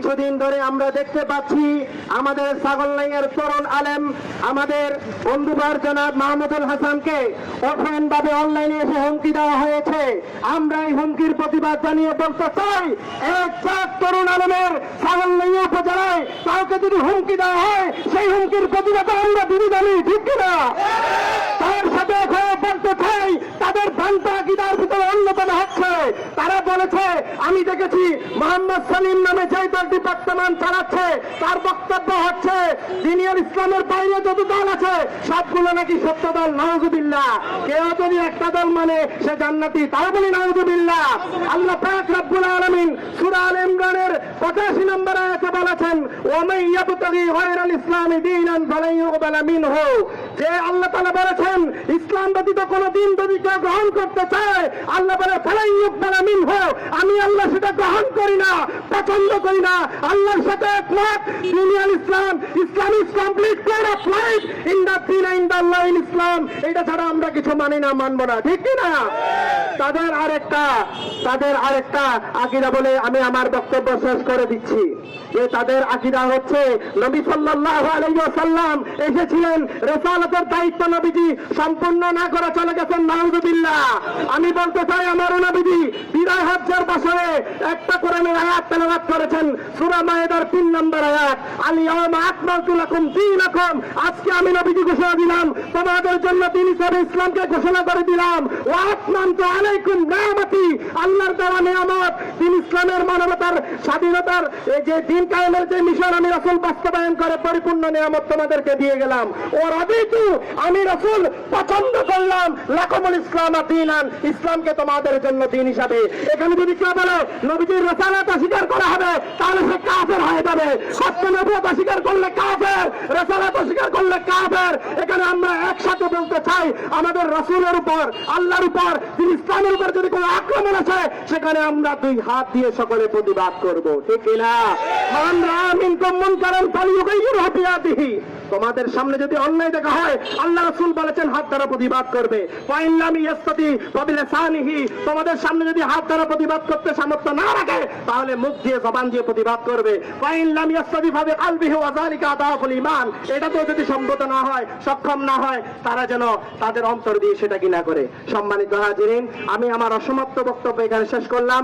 কিছুদিন ধরে আমরা দেখতে পাচ্ছি আমাদের ছাগলনাইয়ার তরুণ আলেম আমাদের বন্ধুবার জনাব মাহমুদুল হাসানকে অফলাইন ভাবে অনলাইনে এসে হুমকি দেওয়া হয়েছে। আমরা এই হুমকির প্রতিবাদ জানিয়ে বলতে চাই, এক তরুণ আলেমের ছাগলনাইয়া উপজেলায় কাউকে যদি হুমকি দেওয়া হয়, সেই হুমকির প্রতিবাদে আমরা বিরোধী, ঠিক কিনা? তার সাথে বলতে চাই, তাদের ভ্রান্ত আকীদার ভিতরে অন্যতম হচ্ছে, তারা বলেছে, আমি দেখেছি মোহাম্মদ সালিম নামে যে দলটি বর্তমান চালাচ্ছে তার বক্তব্য হচ্ছে দিনের ইসলামের বাইরে যত দল আছে সবগুলো নাকি সত্য দল। নাউযুবিল্লাহ। কেউ যদি একটা দল মানে সে জান্নাতি, তাও বলি নাউযুবিল্লাহ। আল্লাহ পাক রব্বুল আলামিন সূরা আলে ইমরানের 85 নম্বর আয়াতে বলেছেন, ওয়া মান ইয়াবতাগি গায়রাল ইসলামি দীনান ফালান ইউকবালা মিনহু। যে আল্লাহ তাআলা বলেছেন ইসলাম ব্যতীত কোন দিন যদি কেউ গ্রহণ করতে চায়, আল্লাহ বলে ফালান ইউকবালা মিনহু, আমি আল্লাহ সেটা গ্রহণ করি না, পছন্দ করি না। আল্লাহর সাথে একমত, দুনিয়ার ইসলাম, Islam is complete code of life in the দিন in the line in Islam. এটা ছাড়া আমরা কিছু মানি না, মানবো না, ঠিক কি না? তাদের আরেকটা আকীদা বলে আমি আমার বক্তব্য শেষ করে দিচ্ছি, যে তাদের আকীদা হচ্ছে নবী সাল্লাল্লাহু আলাইহি ওয়াসাল্লাম এসেছিলেন, রিসালাতের দায়িত্ব নবীজি সম্পূর্ণ না করে চলে গেছেন। নাউযুবিল্লাহ। আমি বলতে চাই, আমার নবীজি বিদায় হজ্জের বছরে একটা কোরআনের আয়াত তেলাওয়াত করেছেন, সূরা মায়েদার 3 নম্বর আয়াত, আল ইয়াওমা আকমালতু লাকুম দীনাকুম। আজকে আমি নবীজি ঘোষণা দিলাম, তোমাদের জন্য দ্বীন হিসেবে ইসলামকে ঘোষণা করে দিলাম। ওয়া আতমামতু আলাইকুম নিয়ামতি, আল্লাহর দেওয়া নিয়ামত, দ্বীন ইসলামের মানবতার স্বাধীনতার এই যে দিন কায়েমের যে মিশন আমি রাসূল বাস্তবায়ন করে পরিপূর্ণ নিয়ামত তোমাদেরকে দিয়ে গেলাম। ও রাদিতু, আমি রাসূল পছন্দ করলাম লাকুমুল ইসলাম দীনান, ইসলামকে তোমাদের জন্য দ্বীন হিসাবে। এখানে যদি কেউ বলে নবীজির রিসালাত অস্বীকার করা হবে, তাহলে সে কাফের হয়ে যাবে। সত্য নবুয়ত অস্বীকার করলে কাফের, রিসালাত অস্বীকার করলে কাফের। এখানে আমরা একসাথে বলতে চাই, আমাদের রাসূলের উপর, আল্লাহর উপর, দ্বীন ইসলামের উপর যদি কোনো আক্রমণ আসে, সেখানে আমরা দুই হাত দিয়ে সকলে প্রতিবাদ করব, ঠিক কিনা? মান রাআ মিনকুম মুনকারান ফালিয়ুগাইয়িরহু বিয়াদিহি। তোমাদের সামনে যদি অন্যায় দেখা হয়, আল্লাহ রাসূল বলেছেন হাত দ্বারা প্রতিবাদ করবে। ওয়া ইন লাম ইয়াসতাতি ফাবিলিসানিহি, তোমাদের সামনে যদি হাত দ্বারা প্রতিবাদ করতে সামর্থ্য না রাখে, তাহলে মুখ দিয়ে, জবান দিয়ে প্রতিবাদ করবে। ওয়া ইন লাম ইয়াসতাতি ফাবিকলবিহি ওয়া যালিকা আদাফুল ঈমান। এটা তো যদি সম্ভব না হয়, সক্ষম না হয়, তারা যেন তাদের অন্তর দিয়ে সেটা কি না করে। সম্মানিত হাজিরিন, আমি আমার অসমাপ্ত বক্তব্য এখানে শেষ করলাম।